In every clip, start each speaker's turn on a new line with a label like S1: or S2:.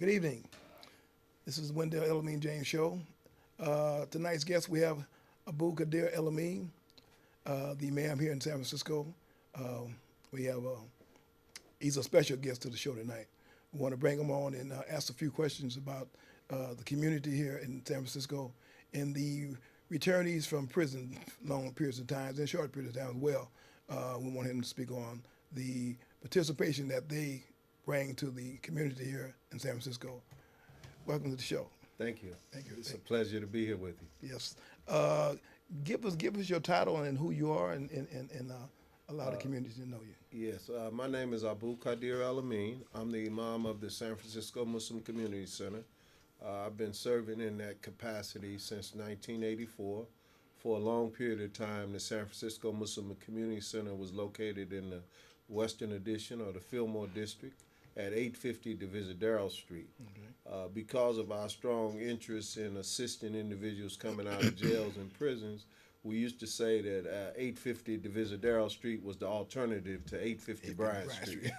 S1: Good evening. This is the Wendell Elamine James Show. Tonight's guest, we have Abu Qadir Elamine, the Imam here in San Francisco. We have, he's a special guest to the show tonight. We want to bring him on and ask a few questions about the community here in San Francisco and the returnees from prison, long periods of time and short periods of time as well. We want him to speak on the participation that they bring to the community here in San Francisco. Welcome to the show.
S2: Thank you.
S1: Thank you.
S2: It's a pleasure to be here with you.
S1: Yes. Give us your title and who you are, and allow the community to know you.
S2: Yes, my name is Abu Qadir Elamine. I'm the Imam of the San Francisco Muslim Community Center. I've been serving in that capacity since 1984. For a long period of time, the San Francisco Muslim Community Center was located in the Western Addition or the Fillmore District at 850 Divisadero Street. Okay. Because of our strong interest in assisting individuals coming out of jails and prisons, we used to say that 850 Divisadero Street was the alternative to 850 Bryant Street.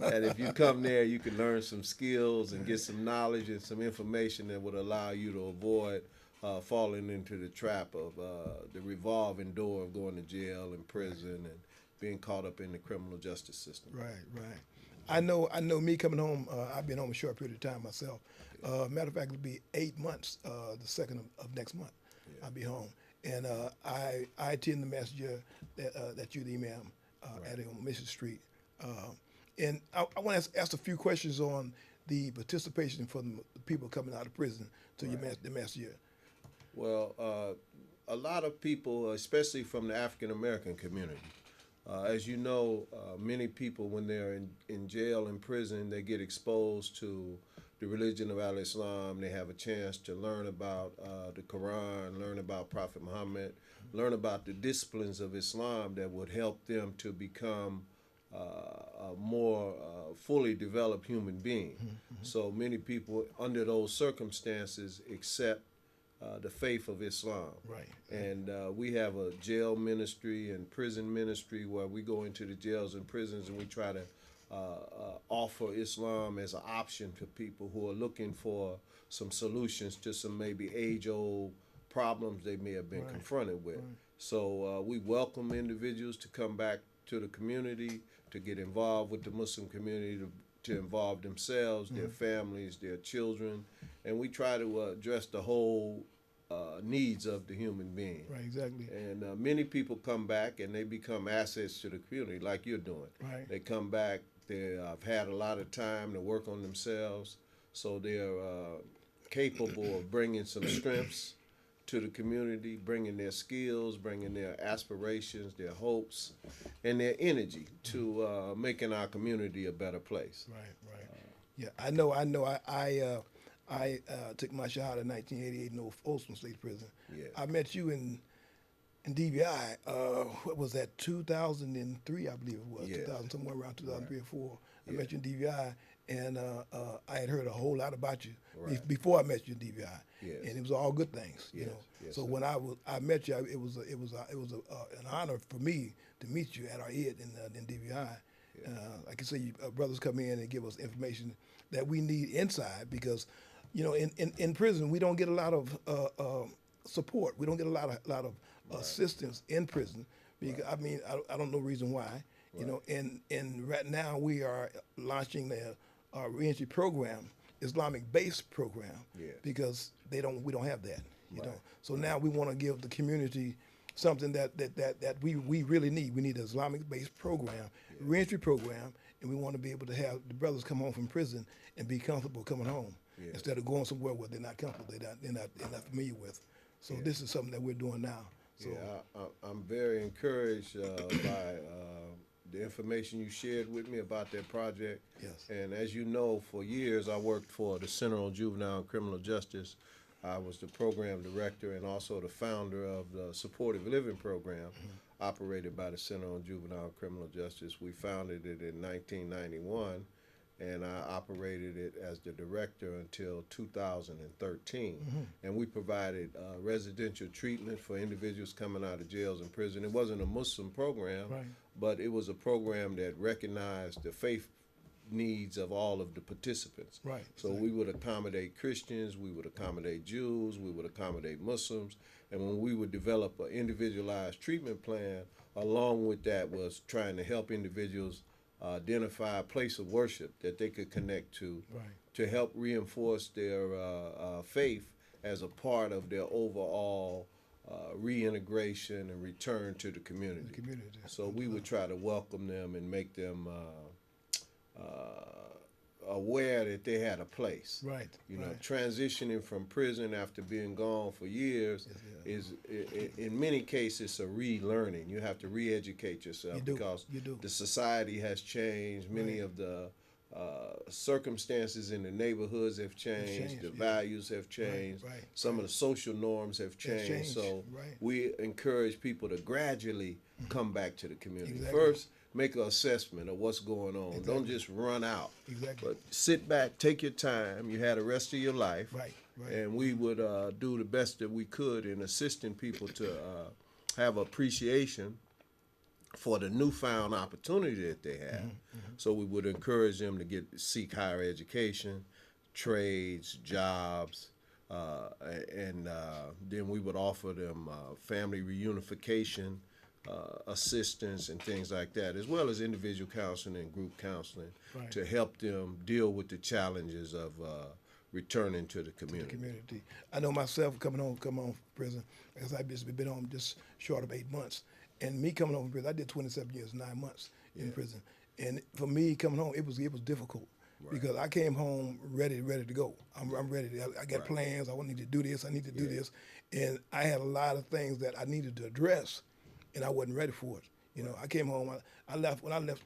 S2: And if you come there, you can learn some skills and get some knowledge and some information that would allow you to avoid falling into the trap of the revolving door of going to jail and prison and being caught up in the criminal justice system.
S1: Right, right. I know me coming home, I've been home a short period of time myself. Matter of fact, it'll be 8 months, the 2nd of next month. Yeah. I'll be home. And I attend the masjid that you're the imam at on Mission Street. And I want to ask a few questions on the participation from the people coming out of prison to the masjid.
S2: Well, a lot of people, especially from the African American community, as you know, many people, when they're in jail and prison, they get exposed to the religion of Al-Islam. They have a chance to learn about the Quran, learn about Prophet Muhammad, learn about the disciplines of Islam that would help them to become a more fully developed human being. Mm-hmm. So many people, under those circumstances, accept the faith of Islam.
S1: Right.
S2: And we have a jail ministry and prison ministry where we go into the jails and prisons and we try to offer Islam as an option to people who are looking for some solutions to some maybe age-old problems they may have been confronted with. Right. So we welcome individuals to come back to the community, to get involved with the Muslim community, to involve themselves, their families, their children, and we try to address the whole needs of the human being.
S1: Right, exactly.
S2: And many people come back and they become assets to the community, like you're doing.
S1: Right.
S2: They come back, they've had a lot of time to work on themselves, so they're capable of bringing some strengths to the community, bringing their skills, bringing their aspirations, their hopes, and their energy to making our community a better place.
S1: Right, right. Yeah, I know. I took my shahada in 1988 in Folsom State Prison.
S2: Yeah.
S1: I met you in DVI. What was that? 2003, I believe it was.
S2: Yeah.
S1: 2000, somewhere around 2003 or 4. I met you in DVI, and I had heard a whole lot about you before I met you in DVI.
S2: Yes.
S1: And it was all good things, you know.
S2: Yes,
S1: so
S2: sir.
S1: when I met you, it was an honor for me to meet you at our id in DVI. Yeah. Like I say, brothers come in and give us information that we need inside because, you know, in prison we don't get a lot of support. We don't get a lot of assistance in prison. Because I mean, I don't know reason why. You know, and right now we are launching a reentry program, Islamic-based program, because we don't have that. You know, so now we want to give the community something that we really need. We need an Islamic-based program, reentry program, and we want to be able to have the brothers come home from prison and be comfortable coming home instead of going somewhere where they're not comfortable, they're not familiar with. So this is something that we're doing now. So
S2: I'm very encouraged by the information you shared with me about that project.
S1: Yes.
S2: And as you know, for years I worked for the Center on Juvenile and Criminal Justice. I was the program director and also the founder of the supportive living program operated by the Center on Juvenile and Criminal Justice. We founded it in 1991, and I operated it as the director until 2013. And we provided residential treatment for individuals coming out of jails and prison. It wasn't a Muslim program, but it was a program that recognized the faith needs of all of the participants.
S1: Right.
S2: So we would accommodate Christians, we would accommodate Jews, we would accommodate Muslims, and when we would develop an individualized treatment plan, along with that was trying to help individuals identify a place of worship that they could connect to,
S1: Right.
S2: to help reinforce their faith as a part of their overall reintegration and return to the community. So we would try to welcome them and make them aware that they had a place.
S1: Right.
S2: You know, transitioning from prison after being gone for years is, in many cases, a relearning. You have to re-educate yourself because the society has changed. Many of the circumstances in the neighborhoods have changed. The values have changed. Some of the social norms have changed. So we encourage people to gradually come back to the community. First, make an assessment of what's going on. Don't just run out. But sit back, take your time. You had the rest of your life. And we would do the best that we could in assisting people to have appreciation for the newfound opportunity that they have. So we would encourage them to seek higher education, trades, jobs, and then we would offer them family reunification, assistance and things like that, as well as individual counseling and group counseling to help them deal with the challenges of returning to the community.
S1: I know myself coming home from prison, because I've just been home just short of 8 months. And me coming home from prison, I did 27 years, 9 months in prison. And for me coming home, it was difficult because I came home ready to go. I'm ready. I got plans. I need to do this. I need to do this. And I had a lot of things that I needed to address, and I wasn't ready for it. You know, I came home. I left when I left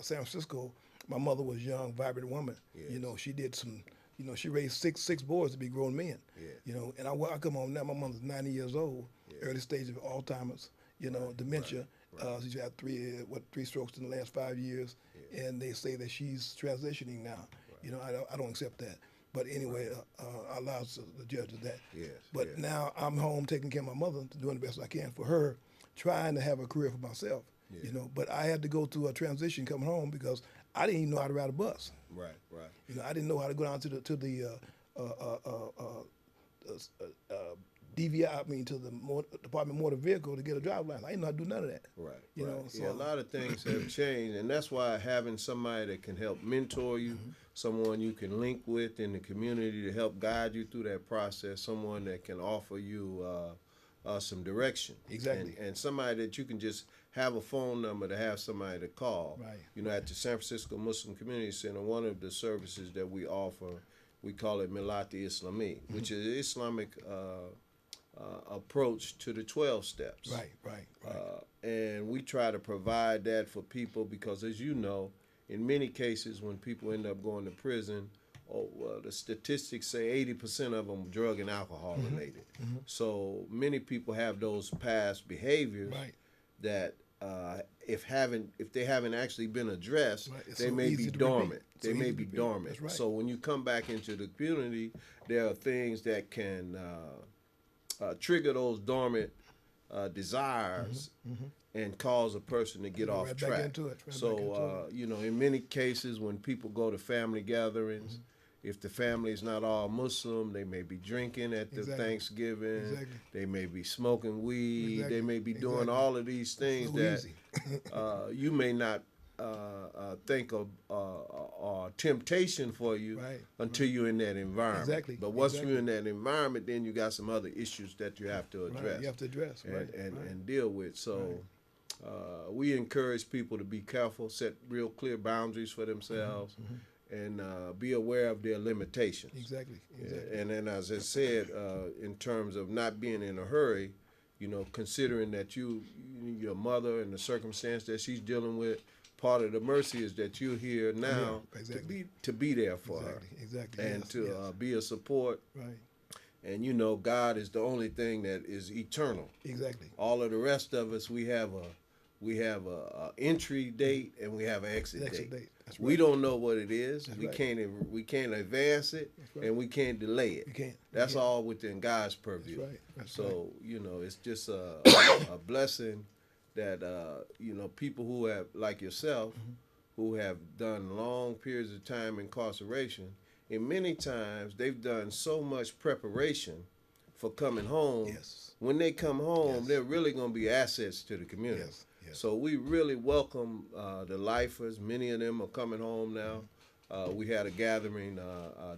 S1: San Francisco. My mother was a young, vibrant woman. You know, she did some. You know, she raised six boys to be grown men. You know, and I come home now. My mother's 90 years old, early stage of Alzheimer's. You know, dementia. She's had three strokes in the last 5 years, and they say that she's transitioning now. You know, I don't accept that. But anyway, I allow the judge of that. But now I'm home taking care of my mother, doing the best I can for her, trying to have a career for myself. You know, but I had to go through a transition coming home because I didn't even know how to ride a bus. You know, I didn't know how to go down to the DVI, to the Department of Motor Vehicle to get a driver's license. I didn't know how to do none of that. You know, so
S2: a lot of things have changed, and that's why having somebody that can help mentor you, someone you can link with in the community to help guide you through that process, someone that can offer you some direction. And somebody that you can just have a phone number to have somebody to call. You know, at the San Francisco Muslim Community Center, one of the services that we offer, we call it Milati Islami, which is an Islamic approach to the 12 steps. And we try to provide that for people because, as you know, in many cases when people end up going to prison, the statistics say 80% of them drug and alcohol related. So many people have those past behaviors that if they haven't actually been addressed, they may be dormant. They may be dormant. So when you come back into the community, there are things that can trigger those dormant desires and cause a person to get off track. So, you know, in many cases when people go to family gatherings, if the family is not all Muslim, they may be drinking at the Thanksgiving. They may be smoking weed. They may be doing all of these things that you may not think of temptation for you until you're in that environment. But once you're in that environment, then you got some other issues that you have to address.
S1: You have to address
S2: and deal with. So we encourage people to be careful, set real clear boundaries for themselves. And be aware of their limitations. And then, as I said, in terms of not being in a hurry, you know, considering that your mother and the circumstance that she's dealing with, part of the mercy is that you're here now to be there for her. And to be a support. And you know, God is the only thing that is eternal. All of the rest of us, we have a entry date and we have an exit date. We don't know what it is. We can't advance it, and we can't delay it. That's all within God's purview. So you know, it's just a blessing that you know, people who have, like yourself, who have done long periods of time incarceration, and many times they've done so much preparation for coming home.
S1: Yes.
S2: When they come home,
S1: Yes.
S2: they're really going to be assets to the community.
S1: Yes. Yes.
S2: So we really welcome the lifers. Many of them are coming home now. We had a gathering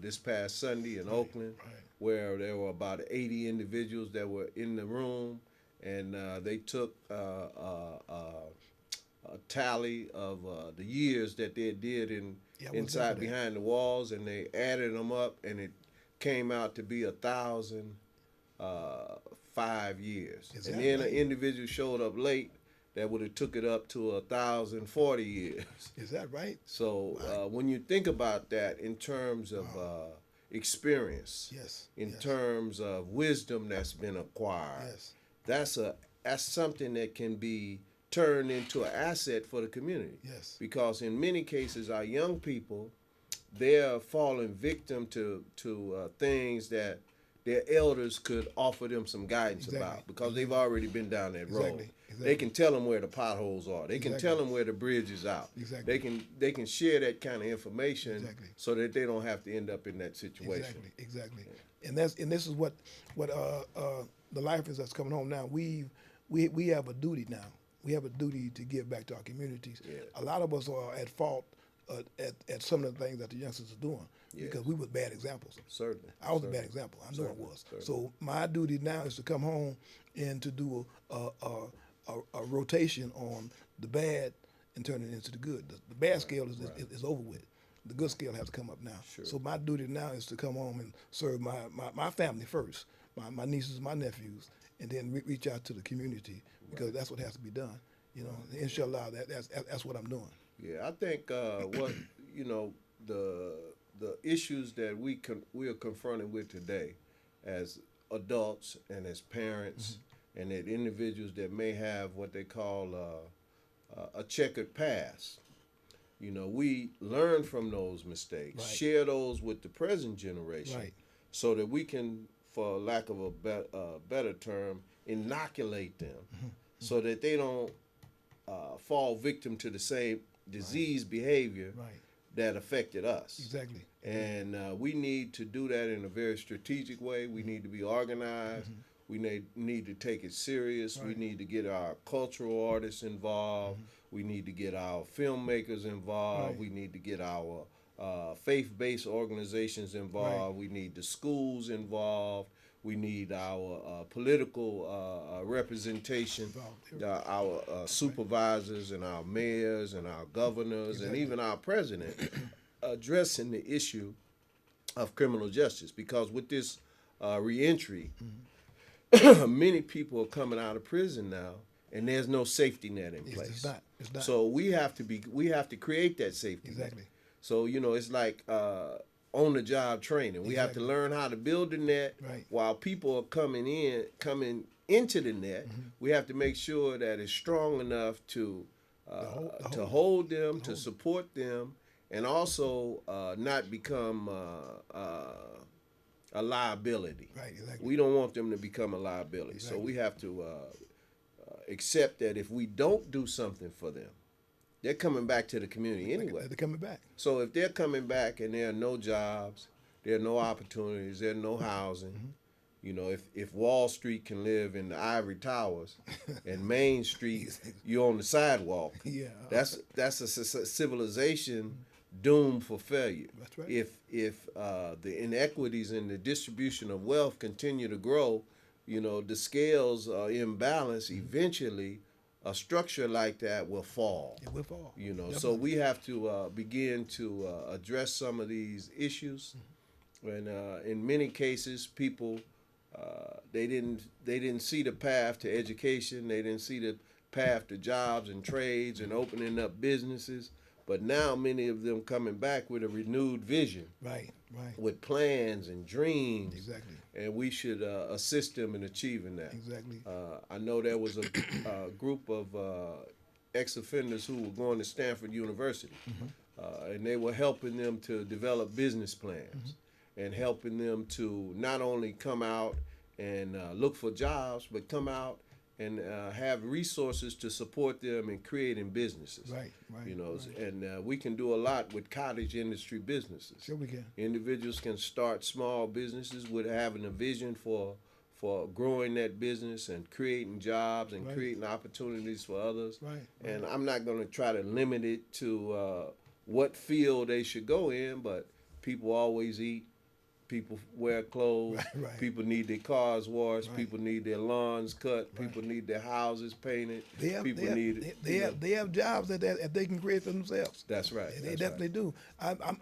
S2: this past Sunday in Oakland, where there were about 80 individuals that were in the room, and they took a tally of the years that they did inside behind the walls, and they added them up, and it came out to be 1,005 years. And then an individual showed up late that would have took it up to 1,040 years.
S1: Is that right?
S2: So when you think about that in terms of experience, in terms of wisdom that's been acquired, that's something that can be turned into an asset for the community.
S1: Yes.
S2: Because in many cases, our young people, they're falling victim to things that their elders could offer them some guidance about, because they've already been down that road. They can tell them where the potholes are. They can tell them where the bridge is out. They can share that kind of information so that they don't have to end up in that situation.
S1: Exactly. And this is what the lifers that's coming home now. We have a duty now. We have a duty to give back to our communities. A lot of us are at fault at some of the things that the youngsters are doing because we were bad examples.
S2: Certainly.
S1: I was a bad example. I know I was. So my duty now is to come home and to do a rotation on the bad and turn it into the good. The bad scale is over with. The good scale has to come up now. So my duty now is to come home and serve my family first, my nieces, my nephews, and then reach out to the community, because that's what has to be done. You know, inshallah, that's what I'm doing.
S2: Yeah, I think the issues that we are confronted with today, as adults and as parents, and as individuals that may have what they call a checkered past. You know, we learn from those mistakes, share those with the present generation, so that we can, for lack of a better term, inoculate them, so that they don't fall victim to the same disease behavior that affected us.
S1: Exactly.
S2: And we need to do that in a very strategic way. We need to be organized. We need to take it serious. We need to get our cultural artists involved. We need to get our filmmakers involved. We need to get our faith-based organizations involved. We need the schools involved. We need our political representation, our supervisors and our mayors and our governors and even our president addressing the issue of criminal justice. Because with this reentry, many people are coming out of prison now, and there's no safety net in place.
S1: It's not.
S2: So we have to create that safety net. So it's like on the job training. We have to learn how to build the net while people are coming into the net. We have to make sure that it's strong enough to hold them, to support them, and also not become a liability. We don't want them to become a liability. So we have to accept that if we don't do something for them, they're coming back to the community anyway.
S1: They're coming back.
S2: So if they're coming back and there are no jobs, there are no opportunities, there's no housing. If Wall Street can live in the ivory towers and Main Street, you're on the sidewalk. That's a civilization doomed for failure.
S1: That's right.
S2: If the inequities in the distribution of wealth continue to grow, the scales are imbalanced. Eventually, a structure like that will fall.
S1: It will fall.
S2: So we have to begin to address some of these issues. And in many cases, people they didn't see the path to education. They didn't see the path to jobs and trades and opening up businesses. But now many of them coming back with a renewed vision, with plans and dreams, and we should assist them in achieving that. I know there was a group of ex-offenders who were going to Stanford University, and they were helping them to develop business plans and helping them to not only come out and look for jobs, but come out and have resources to support them in creating businesses.
S1: Right, right.
S2: You know,
S1: right.
S2: and we can do a lot with cottage industry businesses.
S1: Sure we can.
S2: Individuals can start small businesses with having a vision for growing that business and creating jobs and
S1: Right.
S2: creating opportunities for others.
S1: Right.
S2: And I'm not going to try to limit it to what field they should go in, but people always eat. People wear clothes.
S1: Right.
S2: People need their cars washed.
S1: Right.
S2: People need their lawns cut.
S1: Right.
S2: People need their houses painted.
S1: They have jobs that they can create for themselves.
S2: That's right.
S1: They definitely do.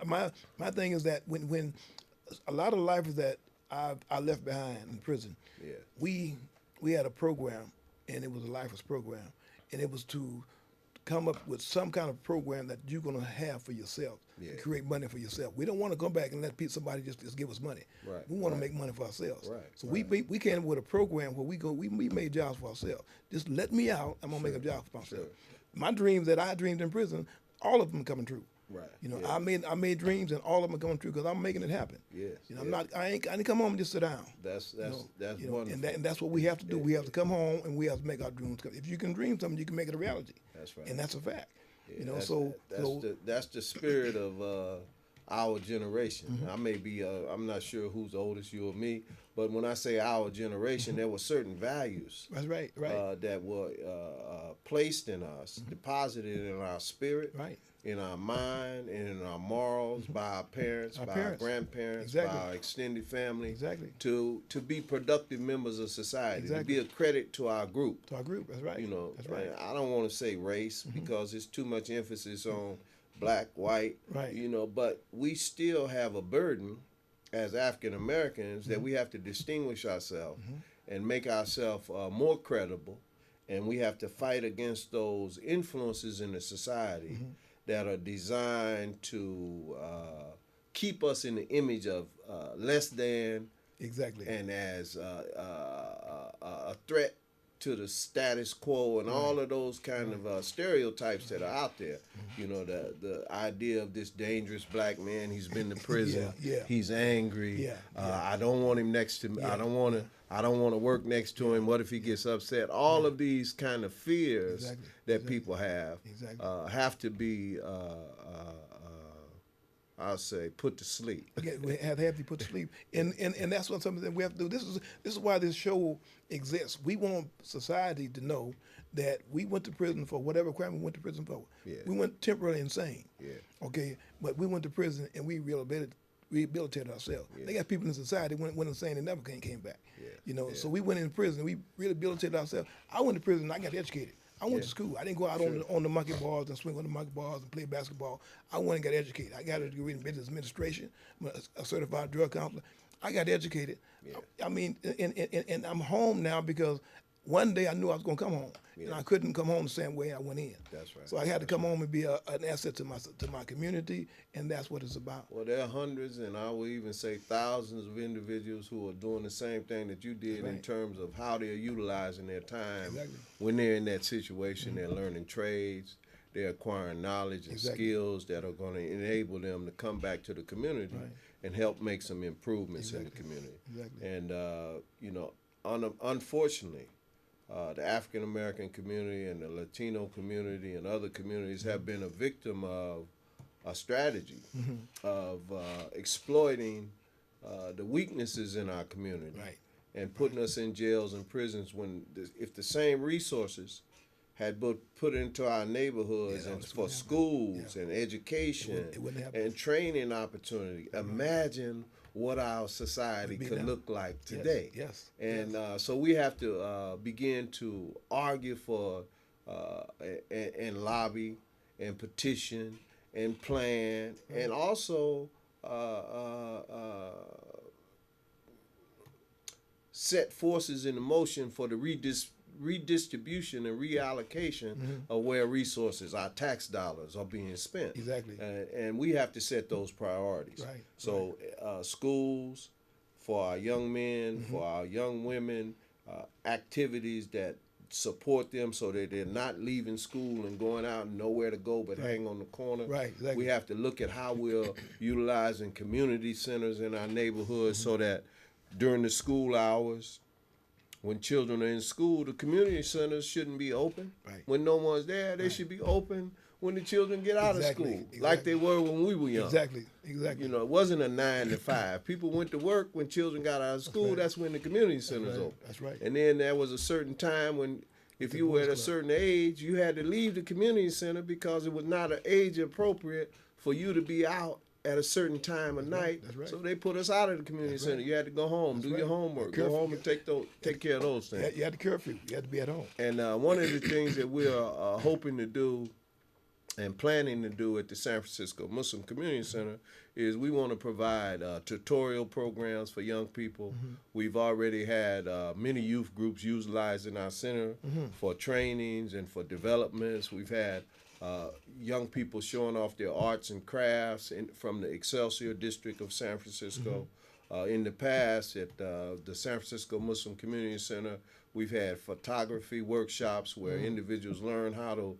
S1: My thing is that when a lot of the lifers that I left behind in prison,
S2: Yeah.
S1: we had a program, and it was a lifers program, and it was to come up with some kind of program that you're going to have for yourself,
S2: Yeah.
S1: to create money for yourself. We don't want to come back and let somebody just give us money.
S2: Right,
S1: We want
S2: right.
S1: to make money for ourselves.
S2: Right,
S1: So
S2: right.
S1: we came up with a program where we made jobs for ourselves. Just let me out, I'm going to make a job for myself.
S2: Sure.
S1: My dreams that I dreamed in prison, all of them are coming true.
S2: Right.
S1: You know,
S2: Yeah.
S1: I made dreams, and all of them are coming true because I'm making it happen.
S2: Yes,
S1: You know,
S2: yes.
S1: I didn't come home and just sit down.
S2: That's
S1: You know,
S2: wonderful.
S1: and that's what we have to do. We have to come home and we have to make our dreams come. If you can dream something, you can make it a reality.
S2: That's right.
S1: And that's a fact.
S2: Yeah,
S1: You know,
S2: that's that's the spirit of our generation.
S1: Mm-hmm.
S2: I may be I'm not sure who's oldest, you or me, but when I say our generation, there were certain values
S1: that's right, right,
S2: that were placed in us, deposited in our spirit,
S1: right.
S2: in our mind, and in our morals by our parents, by our
S1: parents.
S2: grandparents,
S1: Exactly.
S2: by our extended family,
S1: Exactly.
S2: to be productive members of society,
S1: Exactly.
S2: to be a credit to our group.
S1: To our group, that's right.
S2: You know,
S1: that's right.
S2: and I don't want to say race because it's too much emphasis on black, white,
S1: Right.
S2: you know, but we still have a burden as African Americans that we have to distinguish ourselves and make ourselves more credible, and we have to fight against those influences in the society that are designed to keep us in the image of less than
S1: Exactly.
S2: and as a threat to the status quo and all of those kind of stereotypes that are out there. You know, the idea of this dangerous black man. He's been to prison.
S1: Yeah.
S2: He's angry.
S1: Yeah,
S2: I don't want him next to me.
S1: Yeah.
S2: I don't want to work next to him. What if he gets upset? All of these kind of fears
S1: Exactly.
S2: that
S1: Exactly.
S2: people have
S1: Exactly.
S2: have to be I'll say put to sleep.
S1: We have to be put to sleep, and that's what something that we have to do. This is why this show exists. We want society to know that we went to prison for whatever crime we went to prison for.
S2: Yeah.
S1: We went temporarily insane.
S2: Yeah.
S1: Okay, but we went to prison and we rehabilitated ourselves.
S2: Yeah.
S1: They got people in society went insane and never came back.
S2: Yeah.
S1: You know,
S2: Yeah.
S1: so we went in prison. We rehabilitated ourselves. I went to prison. And I got educated. I went
S2: Yeah.
S1: to school. I didn't go out on the monkey bars and swing on the monkey bars and play basketball. I went and got educated. I got a degree in business administration. I'm a certified drug counselor. I got educated.
S2: Yeah.
S1: I mean, and I'm home now because one day I knew I was going to come home, and
S2: Yeah.
S1: I couldn't come home the same way I went in.
S2: That's right.
S1: So I had to come home and be an asset to my community, and that's what it's about.
S2: Well, there are hundreds, and I will even say thousands of individuals who are doing the same thing that you did in
S1: Right.
S2: terms of how they're utilizing their time
S1: Exactly.
S2: when they're in that situation. They're learning trades, they're acquiring knowledge and
S1: Exactly.
S2: skills that are going to enable them to come back to the community
S1: Right.
S2: and help make some improvements in the
S1: Exactly.
S2: community.
S1: Exactly.
S2: And, you know, unfortunately, the African American community and the Latino community and other communities have been a victim of a strategy of exploiting the weaknesses in our community
S1: Right.
S2: and putting us in jails and prisons when if the same resources had been put into our neighborhoods
S1: Yeah,
S2: and
S1: that's
S2: for
S1: what happened.
S2: schools
S1: Yeah.
S2: and education
S1: It wouldn't happen.
S2: and training opportunity. Imagine what our society
S1: Would be
S2: could
S1: now.
S2: look like today.
S1: Yes.
S2: And so we have to begin to argue for and lobby and petition and plan and also set forces in motion for the redistribution and reallocation of where resources, our tax dollars, are being spent.
S1: Exactly.
S2: And we have to set those priorities.
S1: Right,
S2: So schools for our young men, for our young women, activities that support them so that they're not leaving school and going out and nowhere to go but hang on the corner.
S1: Right, exactly.
S2: We have to look at how we're utilizing community centers in our neighborhoods so that during the school hours When children are in school, the community centers shouldn't be open.
S1: Right.
S2: When no one's there, they should be open when the children get out of school, like they were when we were young.
S1: Exactly.
S2: You know, it wasn't a 9 to 5. People went to work when children got out of school. That's when the community centers open.
S1: That's right.
S2: And then there was a certain time when, if you were at a certain age, you had to leave the community center because it was not an age appropriate for you to be out at a certain time of night.
S1: That's right.
S2: So they put us out of the community center. You had to go home, do your homework, go home and take care of those things.
S1: You had the curfew. You had to be at home.
S2: And one of the things that we are hoping to do and planning to do at the San Francisco Muslim Community Center is we want to provide tutorial programs for young people. We've already had many youth groups utilizing our center for trainings and for developments. We've had young people showing off their arts and crafts from the Excelsior District of San Francisco. In the past, at the San Francisco Muslim Community Center, we've had photography workshops where individuals learn how to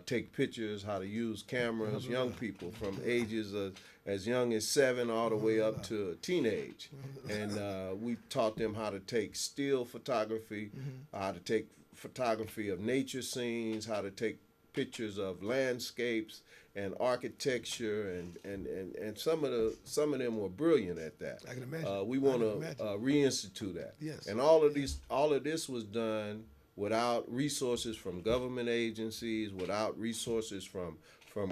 S2: take pictures, how to use cameras, young people from ages as young as 7 all the way up to teenage. And we taught them how to take still photography, how to take photography of nature scenes, how to take pictures of landscapes and architecture, and some of them were brilliant at that.
S1: I can imagine.
S2: We want to reinstitute that.
S1: Yes.
S2: And all of this was done without resources from government agencies, without resources from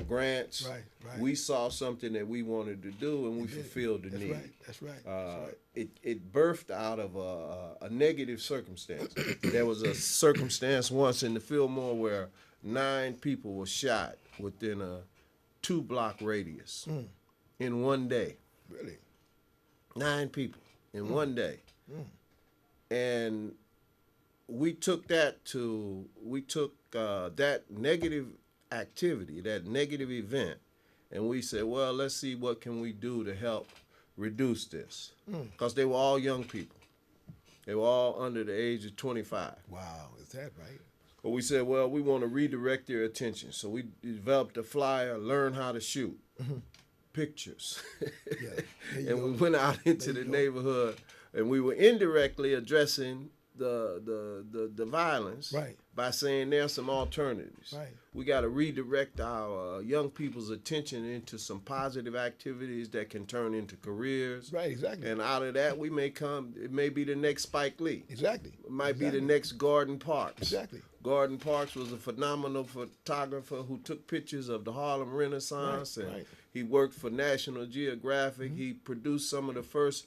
S2: grants.
S1: Right.
S2: We saw something that we wanted to do, and we fulfilled the need.
S1: That's right.
S2: It birthed out of a negative circumstance. There was a circumstance once in the Fillmore where 9 people were shot within a 2-block radius in one day.
S1: Really?
S2: 9 people in one day. And we took that negative activity, that negative event, and we said, well, let's see what can we do to help reduce this. Because they were all young people. They were all under the age of 25.
S1: Wow, is that right?
S2: But we said, well, we want to redirect their attention. So we developed a flyer, learn how to shoot pictures. And we went out into the neighborhood, and we were indirectly addressing the violence by saying there's some alternatives.
S1: Right.
S2: We got to redirect our young people's attention into some positive activities that can turn into careers.
S1: Right, exactly.
S2: And out of that, it may be the next Spike Lee.
S1: Exactly.
S2: It might be the next Gordon Parks.
S1: Exactly.
S2: Gordon Parks was a phenomenal photographer who took pictures of the Harlem Renaissance, and he worked for National Geographic. He produced some of the first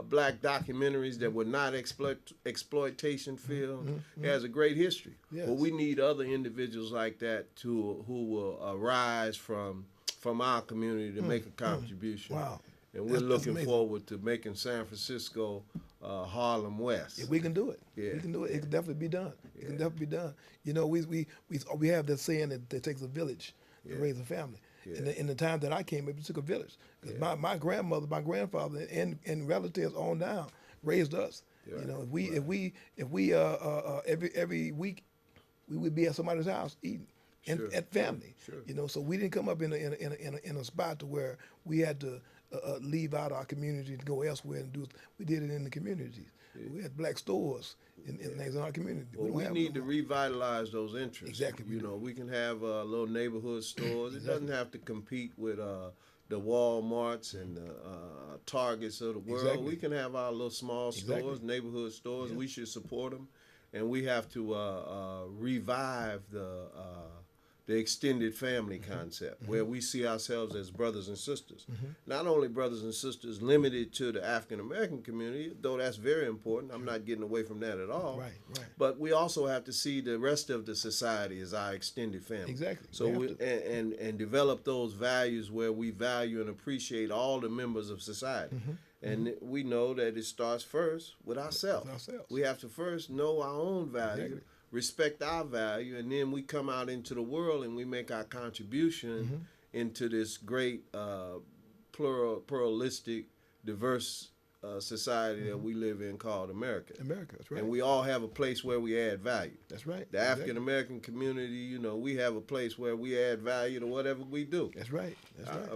S2: black documentaries that were not exploitation film. He has a great history.
S1: Yes.
S2: But we need other individuals like that who will arise from our community to make a contribution.
S1: Wow.
S2: And we're looking forward to making San Francisco Harlem West.
S1: Yeah, we can do it.
S2: Yeah.
S1: We can do it. It can definitely be done. It can definitely be done. You know, we have that saying that it takes a village to raise a family. Yeah. In the time that I came up, it took a village. Because my grandmother, my grandfather, and relatives on down raised us. Yeah. You know, if we every week we would be at somebody's house eating. At family. Sure. You know, so we didn't come up in a spot to where we had to leave out our community to go elsewhere and do it. We did it in the communities. Yeah. We had black stores and things in our community.
S2: Well, we need to revitalize those interests.
S1: Exactly.
S2: You know, we can have little neighborhood stores. It doesn't have to compete with the Walmarts and the Targets of the world. Exactly. We can have our little small stores, neighborhood stores. Yeah. We should support them. And we have to revive the extended family concept, where we see ourselves as brothers and sisters. Not only brothers and sisters limited to the African American community, though that's very important. I'm not getting away from that at all.
S1: Right.
S2: But we also have to see the rest of the society as our extended family.
S1: Exactly.
S2: So and develop those values where we value and appreciate all the members of society. And we know that it starts first with ourselves. We have to first know our own value, respect our value, and then we come out into the world and we make our contribution into this great pluralistic, diverse society that we live in called America.
S1: America, that's right.
S2: And we all have a place where we add value.
S1: That's right.
S2: The African American community, you know, we have a place where we add value to whatever we do.
S1: That's right. That's right.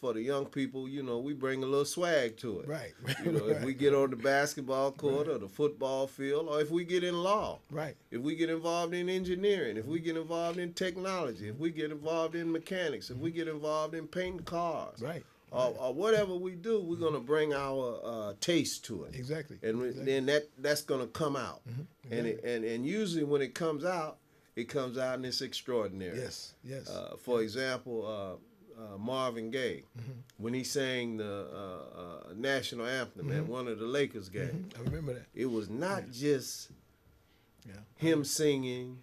S2: for the young people, you know, we bring a little swag to it.
S1: Right.
S2: You know, if we get on the basketball court
S1: Right.
S2: or the football field, or if we get in law,
S1: Right.
S2: if we get involved in engineering, if we get involved in technology, if we get involved in mechanics, if we get involved in painting cars,
S1: Right.
S2: or whatever we do, we're gonna bring our taste to it.
S1: Exactly.
S2: And
S1: Exactly.
S2: then that's gonna come out.
S1: Exactly.
S2: And usually when it comes out and it's extraordinary.
S1: Yes. Yes.
S2: For example, Marvin Gaye, when he sang the national anthem at one of the Lakers games,
S1: I remember that.
S2: it was not just
S1: Yeah.
S2: him singing,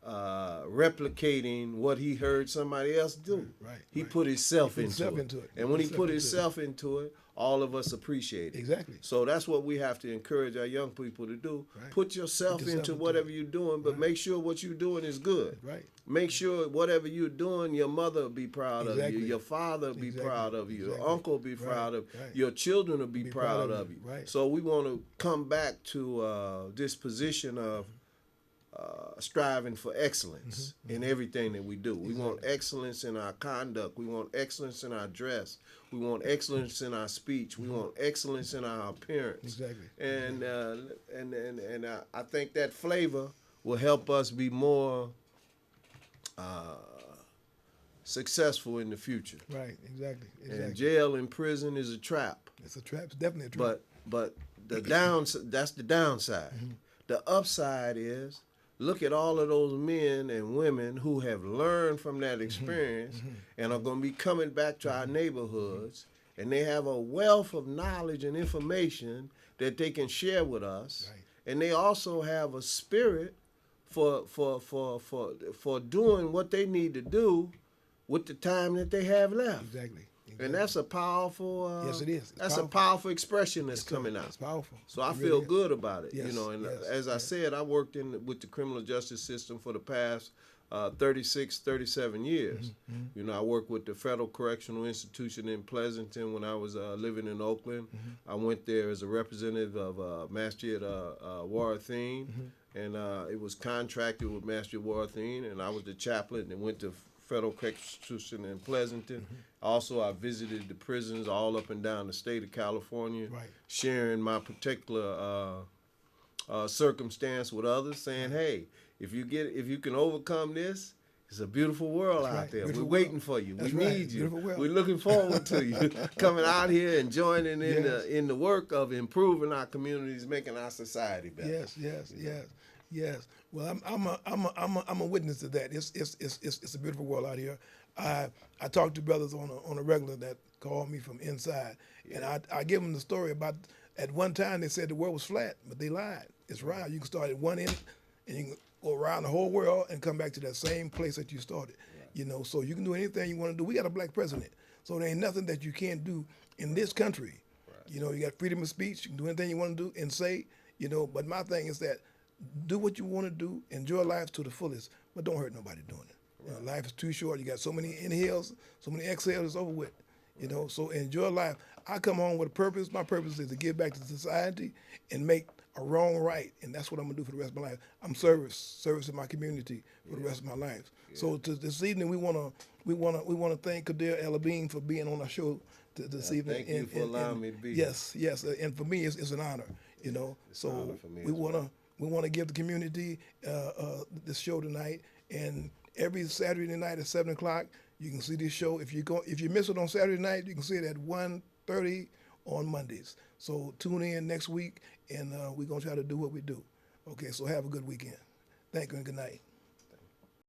S2: replicating what he heard somebody else do.
S1: Right.
S2: He
S1: Right.
S2: put himself,
S1: He put himself
S2: into
S1: into
S2: it.
S1: it.
S2: And when he put himself into it, all of us appreciate it.
S1: Exactly.
S2: So that's what we have to encourage our young people to do.
S1: Right.
S2: Put yourself
S1: Put yourself
S2: into
S1: into
S2: whatever
S1: it.
S2: you're doing, but make sure what you're doing is good.
S1: Right.
S2: Make sure whatever you're doing, your mother will be proud of
S1: Exactly.
S2: you, your father will be
S1: Exactly.
S2: proud of you, your
S1: Exactly.
S2: uncle will be
S1: Right.
S2: proud of
S1: Right.
S2: your children will be proud of you.
S1: Right.
S2: So we want to come back to this position of striving for excellence in everything that we do. We want excellence in our conduct. We want excellence in our dress. We want excellence in our speech. We want excellence in our appearance.
S1: Exactly.
S2: And I think that flavor will help us be more successful in the future.
S1: Right. Exactly.
S2: And
S1: Exactly.
S2: jail and prison is a trap.
S1: It's a trap. It's definitely a trap.
S2: But that's the downside. The upside is look at all of those men and women who have learned from that experience and are going to be coming back to our neighborhoods, and they have a wealth of knowledge and information that they can share with us.
S1: Right.
S2: And they also have a spirit for doing what they need to do with the time that they have left.
S1: Exactly.
S2: And that's a powerful.
S1: Yes, it is. It's
S2: That's
S1: powerful.
S2: a powerful expression that's coming
S1: It's
S2: out.
S1: powerful.
S2: So I
S1: It
S2: feel
S1: really is.
S2: good about it, you
S1: Yes,
S2: know. And
S1: yes,
S2: as I
S1: yes.
S2: said, I worked with the criminal justice system for the past 36, 37 years. You know, I worked with the Federal Correctional Institution in Pleasanton when I was living in Oakland. I went there as a representative of Masjid Warathin, and it was contracted with Masjid Warathin, and I was the chaplain that went to Federal Correctional Institution in Pleasanton. Also, I visited the prisons all up and down the state of California,
S1: Right.
S2: sharing my particular circumstance with others, saying, "Hey, if you can overcome this, it's a beautiful world
S1: That's
S2: out
S1: right.
S2: there.
S1: Beautiful
S2: We're waiting
S1: world.
S2: for you.
S1: That's
S2: we
S1: right.
S2: need you.
S1: Beautiful world.
S2: We're looking forward to you coming out here and joining in
S1: Yes.
S2: in the work of improving our communities, making our society better."
S1: Yes, yes, yes, yes. Well, I'm a witness to that. It's a beautiful world out here. I talk to brothers on a regular that call me from inside, and I give them the story about at one time they said the world was flat, but they lied. It's round. You can start at one end, and you can go around the whole world and come back to that same place that you started. You know, so you can do anything you want to do. We got a black president, so there ain't nothing that you can't do in this country. You know, you got freedom of speech. You can do anything you want to do and say. You know, but my thing is that do what you want to do, enjoy life to the fullest, but don't hurt nobody doing it. You know, life is too short. You got so many inhales, so many exhales. It's over with. You know, so enjoy life. I come home with a purpose. My purpose is to give back to society and make a wrong right, and that's what I'm gonna do for the rest of my life. I'm service in my community for the rest of my life. So this evening we wanna thank Kadir El-Abin for being on our show this evening.
S2: Thank you for allowing me to be
S1: Yes, yes, and for me it's an honor. You know,
S2: It's an
S1: so
S2: honor for me
S1: we
S2: as well.
S1: wanna give the community this show tonight, and every Saturday night at 7:00 you can see this show. If you miss it on Saturday night, you can see it at 1:30 on Mondays. So tune in next week, and we're gonna try to do what we do. Okay, so have a good weekend. Thank you and good night.